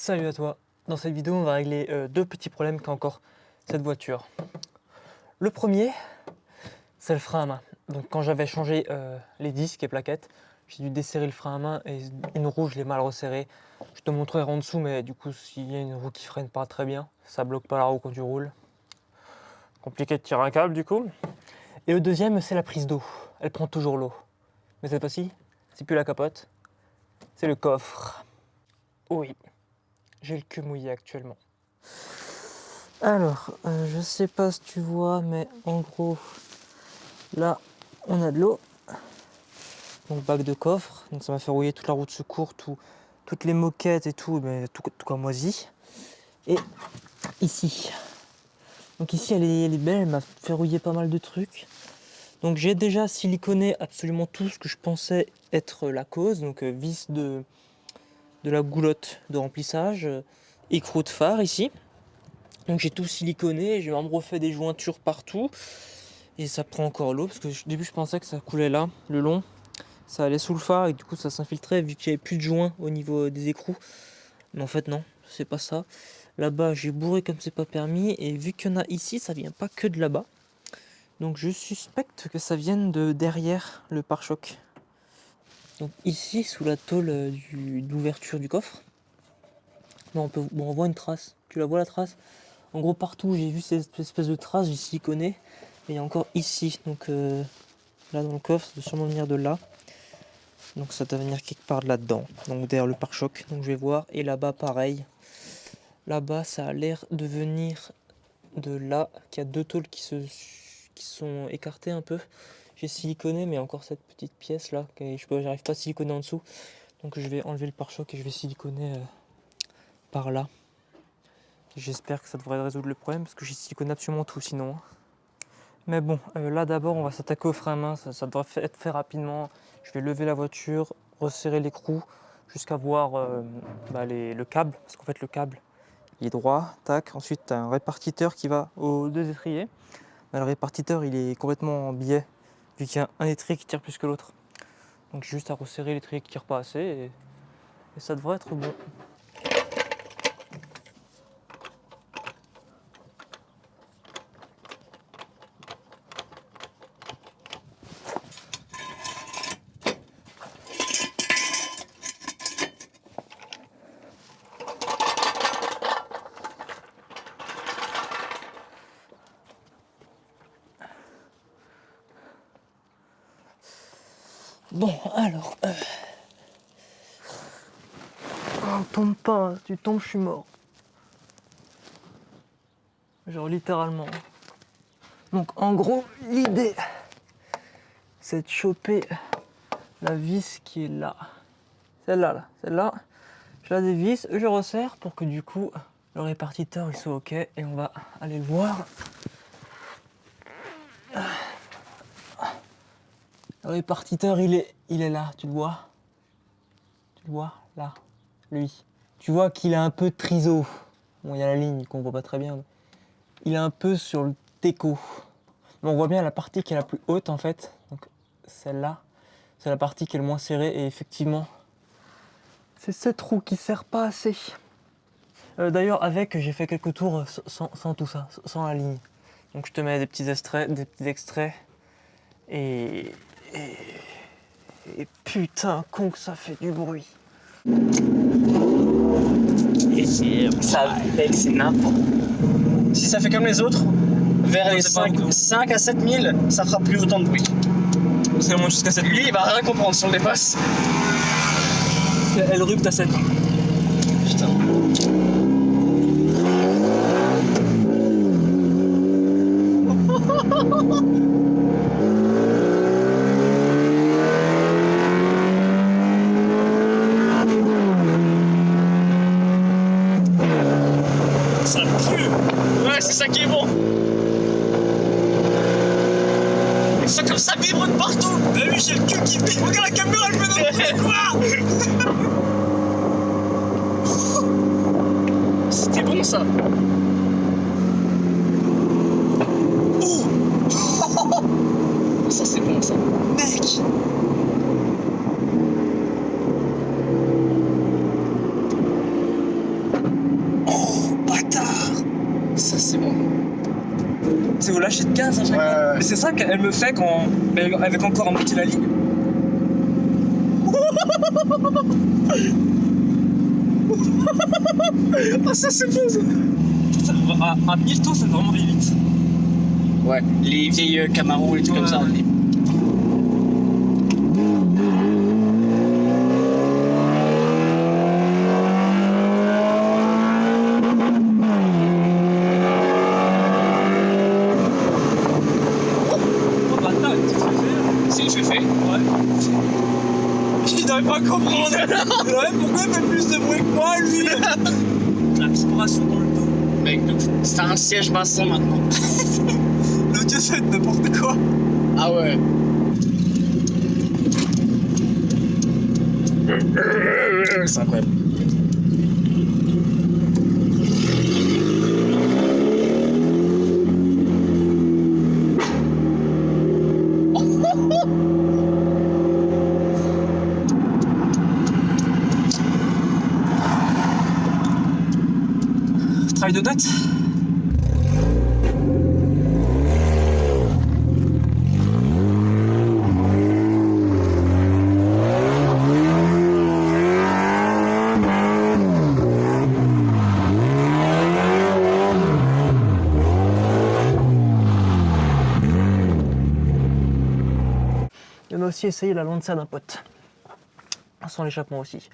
Salut à toi. Dans cette vidéo, on va régler deux petits problèmes qu'a encore cette voiture. Le premier, c'est le frein à main. Donc quand j'avais changé les disques et plaquettes, j'ai dû desserrer le frein à main et une roue, je l'ai mal resserrée. Je te montrerai en dessous, mais du coup, s'il y a une roue qui freine pas très bien, ça bloque pas la roue quand tu roules. Compliqué de tirer un câble du coup. Et le deuxième, c'est la prise d'eau. Elle prend toujours l'eau. Mais cette fois-ci, c'est plus la capote, c'est le coffre. Oui, j'ai le cul mouillé actuellement. Alors, je sais pas si tu vois, mais en gros, là, on a de l'eau. Donc, bac de coffre. Donc, ça m'a fait rouiller toute la roue de secours, toutes les moquettes et tout, mais tout comme moisi. Et ici. Donc, ici, elle est belle, elle m'a fait rouiller pas mal de trucs. Donc, j'ai déjà siliconé absolument tout ce que je pensais être la cause. Donc, vis de la goulotte de remplissage, écrou de phare ici. Donc, j'ai tout siliconé, j'ai même refait des jointures partout. Et ça prend encore l'eau, parce que au début je pensais que ça coulait là, le long. Ça allait sous le phare et du coup ça s'infiltrait vu qu'il n'y avait plus de joints au niveau des écrous. Mais en fait non, c'est pas ça. Là-bas j'ai bourré comme c'est pas permis et vu qu'il y en a ici, ça vient pas que de là-bas. Donc je suspecte que ça vienne de derrière le pare-choc. Donc ici, sous la tôle d'ouverture du coffre, on voit une trace. Tu la vois la trace? En gros partout j'ai vu cette espèce de trace, j'ai siliconé. Et il y a encore ici, donc là dans le coffre, ça doit sûrement venir de là. Donc ça doit venir quelque part de là-dedans. Donc derrière le pare-choc. Donc je vais voir. Et là-bas pareil. Là-bas ça a l'air de venir de là. Qu'il y a deux tôles qui sont écartées un peu. J'ai siliconé mais encore cette petite pièce là. J'arrive pas à siliconer en dessous. Donc je vais enlever le pare-choc et je vais siliconer par là. J'espère que ça devrait résoudre le problème parce que j'ai siliconé absolument tout sinon. Mais bon, là d'abord on va s'attaquer au frein à main, ça devrait être fait rapidement. Je vais lever la voiture, resserrer l'écrou jusqu'à voir le câble, parce qu'en fait le câble il est droit, tac. Ensuite tu as un répartiteur qui va aux deux étriers. Mais le répartiteur il est complètement en biais, vu qu'il y a un étrier qui tire plus que l'autre. Donc j'ai juste à resserrer l'étrier qui tire pas assez et ça devrait être bon. Bon, alors... Oh, tombe pas, tu tombes, je suis mort. Genre littéralement. Donc en gros, l'idée, c'est de choper la vis qui est là. Celle-là, celle-là. Je la dévisse, je resserre pour que du coup, le répartiteur il soit ok et on va aller le voir. Le répartiteur il est là, tu le vois? Tu le vois? Là, lui. Tu vois qu'il est un peu triso. Bon, il y a la ligne qu'on voit pas très bien. Il est un peu sur le déco. Mais on voit bien la partie qui est la plus haute en fait. Donc celle-là, c'est la partie qui est le moins serrée et effectivement, c'est cette roue qui sert pas assez. D'ailleurs, j'ai fait quelques tours sans tout ça, sans la ligne. Donc je te mets des petits extraits. Et putain, con que ça fait du bruit. Et ça pète, c'est n'importe. Si ça fait comme les autres, vers les 5 à 7 000, ça fera plus autant de bruit. C'est moins jusqu'à 7 000. Lui, il va rien comprendre si on le dépasse. Elle rupte à 7. Putain. Ça pue. Ouais, c'est ça qui est bon. C'est comme ça vibre de partout. Bah oui, j'ai le cul qui pique. Regarde la caméra, elle fait n'importe quoi. C'était bon ça. Oh. Ça c'est bon ça. Mec. lâcher de gaz à chaque fois. Mais c'est ça qu'elle me fait quand. Avec encore à moitié la ligne. Ah, ça c'est beau ça. À 1000 tours, ça va vraiment vite. Ouais, les vieilles Camaro et tout comme ça. Si, je fais. Ouais. Il n'arrive pas à comprendre. Ouais, pourquoi il fait plus de bruit que moi, lui? La vibration dans le dos. Mec, c'est un siège bassin maintenant. L'audio, ça va être n'importe quoi. Ah ouais. C'est incroyable. Travail de date. On a aussi essayé la Lancia d'un pote. Sans l'échappement aussi.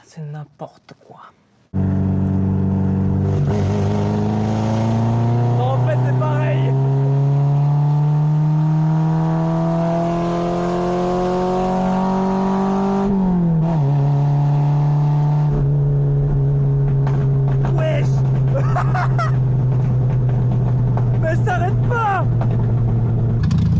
C'est n'importe quoi. En fait, c'est pareil. Wesh. Mais s'arrête pas.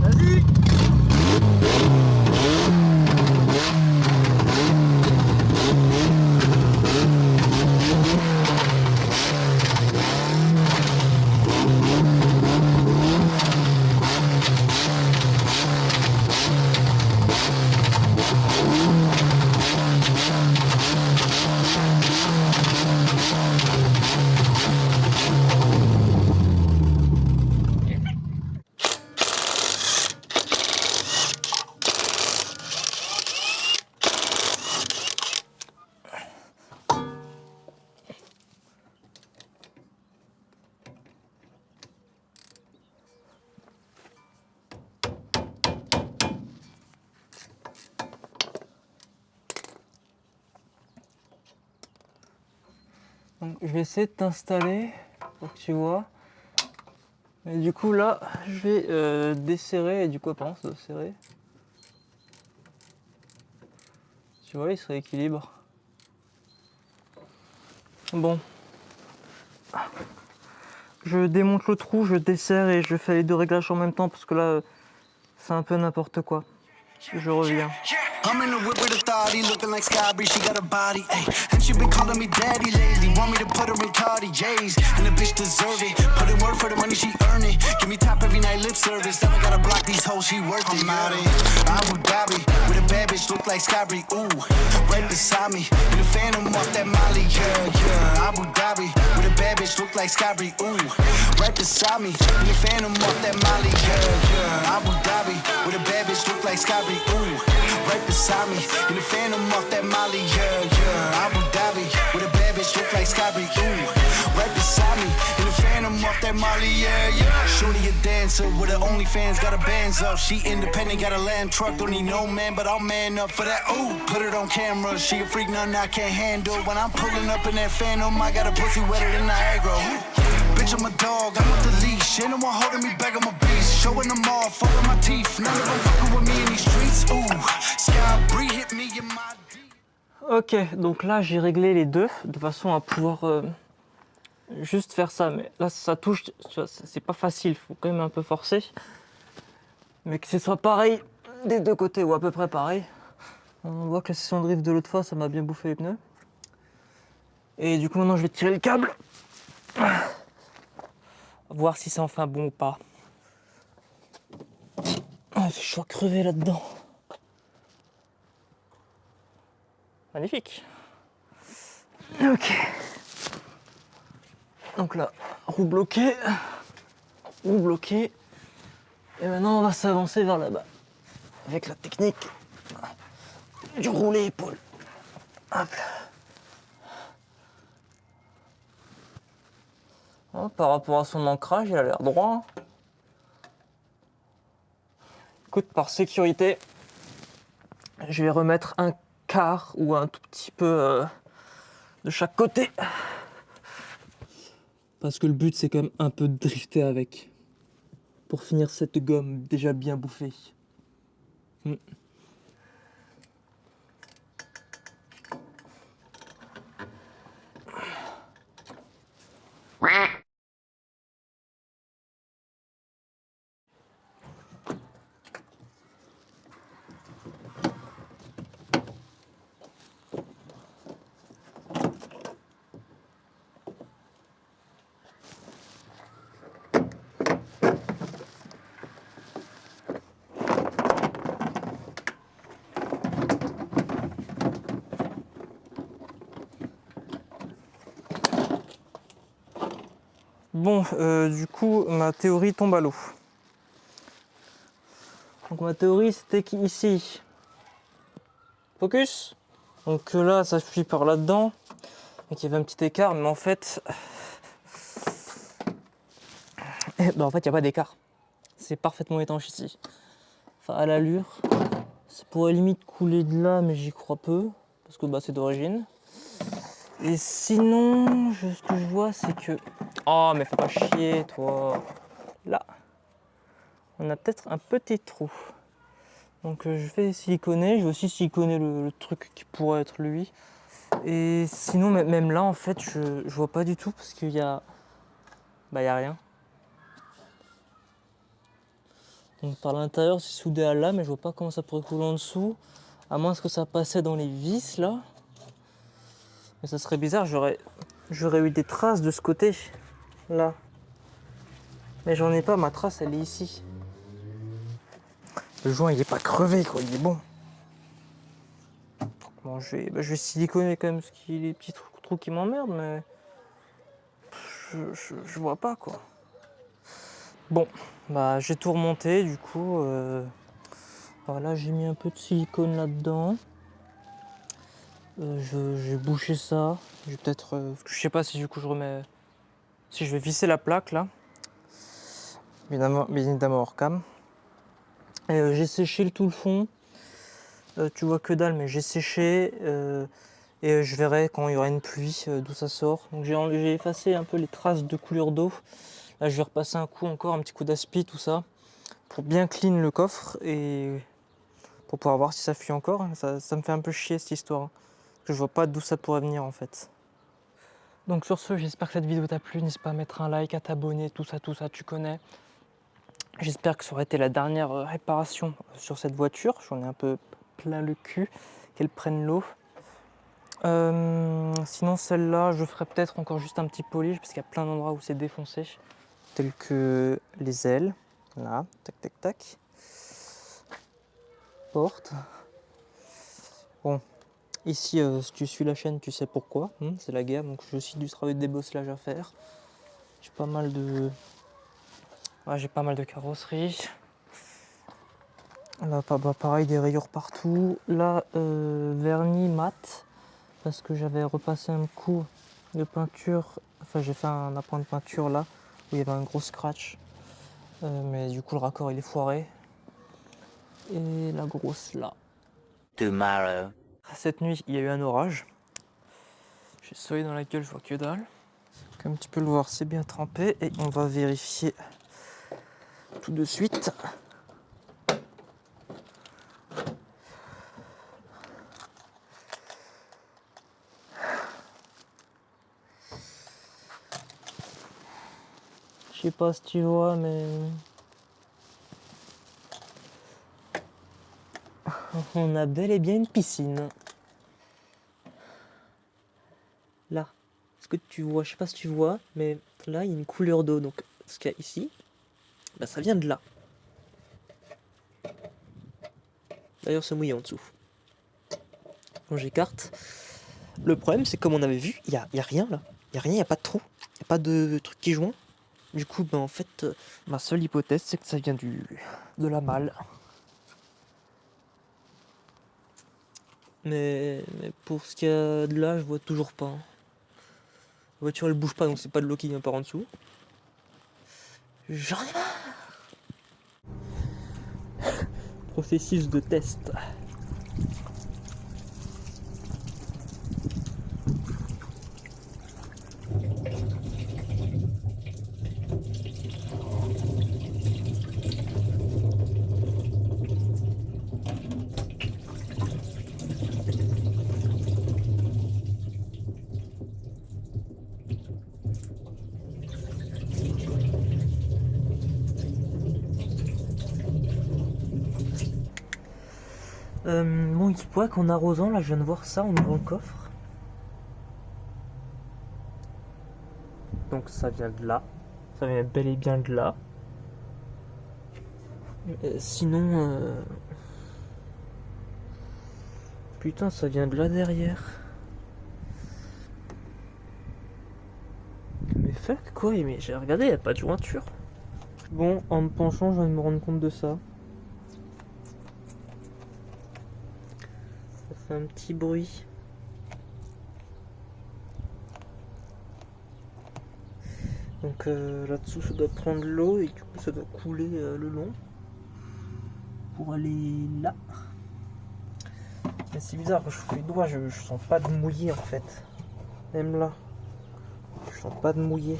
Vas-y. Donc, je vais essayer de t'installer pour que tu vois. Et du coup là, je vais desserrer et du coup apparemment ça doit serrer. Tu vois, il se rééquilibre. Bon. Je démonte le trou, je desserre et je fais les deux réglages en même temps parce que là, c'est un peu n'importe quoi. Je reviens. I'm in the whip with authority, looking like Skybree, she got a body, ayy. And she been calling me daddy lately, want me to put her in Cartiers. And the bitch deserve it, put in work for the money, she earn it. Give me top every night, lip service, now I gotta block these hoes, she worth it. I'm out in Abu Dhabi, with a bad bitch, look like Skybree, ooh. Right beside me, in the phantom off that Molly, yeah. Abu Dhabi, with a bad bitch, look like Skybree, ooh. Right beside me, in the phantom off that Molly, yeah. Abu Dhabi, with a bad bitch, look like Skybree, ooh. Right beside me, in the phantom off that Molly, yeah. Abu Dhabi, with a bad bitch, look like Skybree, ooh. Right beside me, in the phantom off that Molly, yeah. Shorty a dancer with her OnlyFans, got her bands up. She independent, got a land truck, don't need no man, but I'll man up for that, ooh. Put it on camera, she a freak, nothing I can't handle. When I'm pulling up in that phantom, I got a pussy wetter than Niagara. Bitch, I'm a dog, I'm with the leash. Ain't no one holding me back, I'm a beast. Showing them all, falling my teeth. None of them fucking with me in these streets. Ooh, Skybree hit me in my deep. Ok, donc là j'ai réglé les deux de façon à pouvoir juste faire ça. Mais là ça touche, tu vois, c'est pas facile, faut quand même un peu forcer. Mais que ce soit pareil des deux côtés ou à peu près pareil. On voit que la session de drift de l'autre fois ça m'a bien bouffé les pneus. Et du coup maintenant je vais tirer le câble. Voir si c'est enfin bon ou pas. Ah, il fait chaud à crever là-dedans. Magnifique. Ok. Donc là, roue bloquée. ou bloqué. Et maintenant, on va s'avancer vers là-bas. Avec la technique du roulé épaule. Hop là. Oh, par rapport à son ancrage, il a l'air droit. Écoute, par sécurité, je vais remettre un quart ou un tout petit peu de chaque côté. Parce que le but, c'est quand même un peu de drifter avec. Pour finir cette gomme déjà bien bouffée. Bon, du coup, ma théorie tombe à l'eau. Donc ma théorie, c'était qu'ici, focus. Donc là, ça suit par là-dedans. Et qu'il y avait un petit écart, mais en fait, il n'y a pas d'écart. C'est parfaitement étanche ici. Enfin, à l'allure, ça pourrait limite couler de là, mais j'y crois peu, parce que c'est d'origine. Et sinon, ce que je vois, c'est que... Oh, mais fais pas chier, toi. Là, on a peut-être un petit trou. Donc je vais siliconer, je vais aussi siliconer le truc qui pourrait être lui. Et sinon, même là, en fait, je vois pas du tout, parce qu'il y a... il y a rien. Donc par l'intérieur, c'est soudé à là, mais je vois pas comment ça pourrait couler en dessous. À moins que ça passait dans les vis, là. Mais ça serait bizarre, j'aurais eu des traces de ce côté, là. Mais j'en ai pas, ma trace, elle est ici. Le joint, il est pas crevé, quoi, il est bon. Bon, je vais siliconer quand même les petits trous qui m'emmerdent, mais... Je vois pas, quoi. Bon, j'ai tout remonté, du coup. Voilà, j'ai mis un peu de silicone là-dedans. J'ai bouché ça. Je vais peut-être... je sais pas si du coup je remets... Si je vais visser la plaque, là. Bien évidemment hors cam. J'ai séché tout le fond. Tu vois que dalle, mais j'ai séché. Et je verrai quand il y aura une pluie d'où ça sort. Donc j'ai effacé un peu les traces de coulure d'eau. Là, je vais repasser un petit coup d'aspi, tout ça, pour bien clean le coffre et pour pouvoir voir si ça fuit encore. Ça me fait un peu chier cette histoire. Parce que je vois pas d'où ça pourrait venir en fait. Donc sur ce, j'espère que cette vidéo t'a plu. N'hésite pas à mettre un like, à t'abonner, tout ça, tu connais. J'espère que ça aurait été la dernière réparation sur cette voiture. J'en ai un peu plein le cul, qu'elle prenne l'eau. Sinon celle-là, je ferai peut-être encore juste un petit polish parce qu'il y a plein d'endroits où c'est défoncé, tels que les ailes, là, tac tac tac. Porte. Bon, ici, si tu suis la chaîne, tu sais pourquoi. C'est la guerre, donc j'ai aussi du travail de débosselage à faire. J'ai pas mal de... Ouais, j'ai pas mal de carrosserie. Là, pareil, des rayures partout. Là, vernis mat. Parce que j'avais repassé un coup de peinture, enfin j'ai fait un appoint de peinture là, où il y avait un gros scratch, mais du coup le raccord il est foiré. Et la grosse là. Tomorrow. Cette nuit il y a eu un orage, j'ai soleil dans la gueule, je vois que dalle. Comme tu peux le voir, c'est bien trempé et on va vérifier tout de suite. Je sais pas si tu vois, mais on a bel et bien une piscine. Là, ce que tu vois, je sais pas si tu vois, mais là il y a une couleur d'eau. Donc ce qu'il y a ici, ça vient de là. D'ailleurs c'est mouillé en dessous. Quand j'écarte, le problème c'est comme on avait vu, il y a rien là. Il y a rien, il n'y a pas de trou, il n'y a pas de truc qui joint. Du coup, en fait, ma seule hypothèse, c'est que ça vient de la malle. Mais pour ce qu'il y a de là, je vois toujours pas. La voiture, elle bouge pas, donc c'est pas de l'eau qui vient par en dessous. J'en ai marre. Processus de test. Bon, il se pourrait qu'en arrosant, là, je viens de voir ça en ouvrant le coffre. Donc ça vient de là. Ça vient bel et bien de là. Sinon... Putain, ça vient de là derrière. Mais fuck, quoi, mais j'ai regardé, y a pas de jointure. Bon, en me penchant, je viens de me rendre compte de ça. Ça fait un petit bruit. Donc là-dessous, ça doit prendre l'eau et du coup, ça doit couler le long pour aller là. Mais c'est bizarre, quand je fous les doigts, je sens pas de mouiller en fait. Même là, je sens pas de mouiller.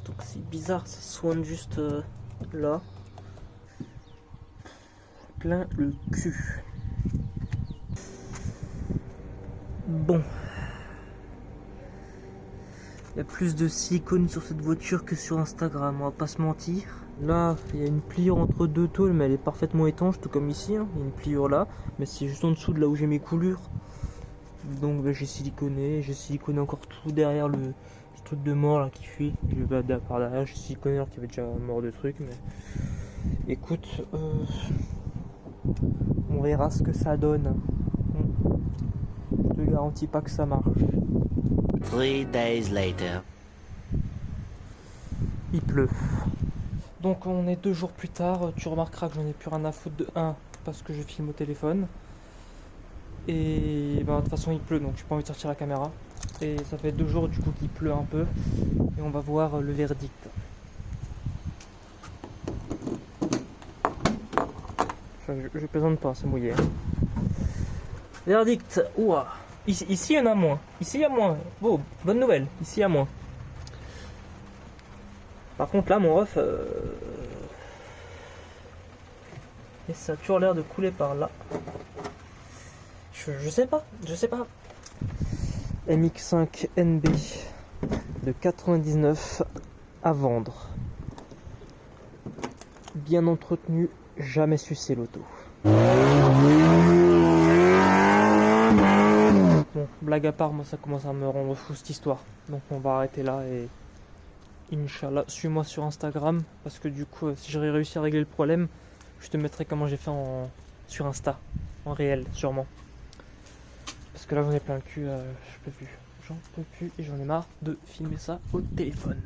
Donc c'est bizarre, ça soigne juste là. Plein le cul. Bon. Il y a plus de silicone sur cette voiture que sur Instagram, on va pas se mentir. Là, il y a une pliure entre deux tôles, mais elle est parfaitement étanche, tout comme ici. Hein. Il y a une pliure là, mais c'est juste en dessous de là où j'ai mes coulures. Donc j'ai siliconé encore tout derrière le truc de mort là qui fuit. Et par derrière, j'ai siliconé alors qu'il y avait déjà mort de trucs. Mais écoute, on verra ce que ça donne. Je te garantis pas que ça marche. 3 days later. Il pleut. Donc on est 2 jours plus tard, tu remarqueras que j'en ai plus rien à foutre de 1 parce que je filme au téléphone. Et de toute façon il pleut donc j'ai pas envie de sortir la caméra. Et ça fait 2 jours du coup qu'il pleut un peu. Et on va voir le verdict. Enfin, je plaisante pas, c'est mouillé. Verdict, ouah. Ici il y en a moins. Ici il y a moins. Oh, bonne nouvelle, ici il y a moins. Par contre là mon ref et ça a toujours l'air de couler par là. Je sais pas. MX5 NB de 99 à vendre. Bien entretenu, jamais sucé l'auto. Bon, blague à part, moi ça commence à me rendre fou cette histoire. Donc on va arrêter là et Inch'Allah, suis-moi sur Instagram parce que du coup, si j'aurais réussi à régler le problème, je te mettrai comment j'ai fait sur Insta, en réel, sûrement. Parce que là, j'en ai plein le cul, j'en peux plus et j'en ai marre de filmer ça au téléphone.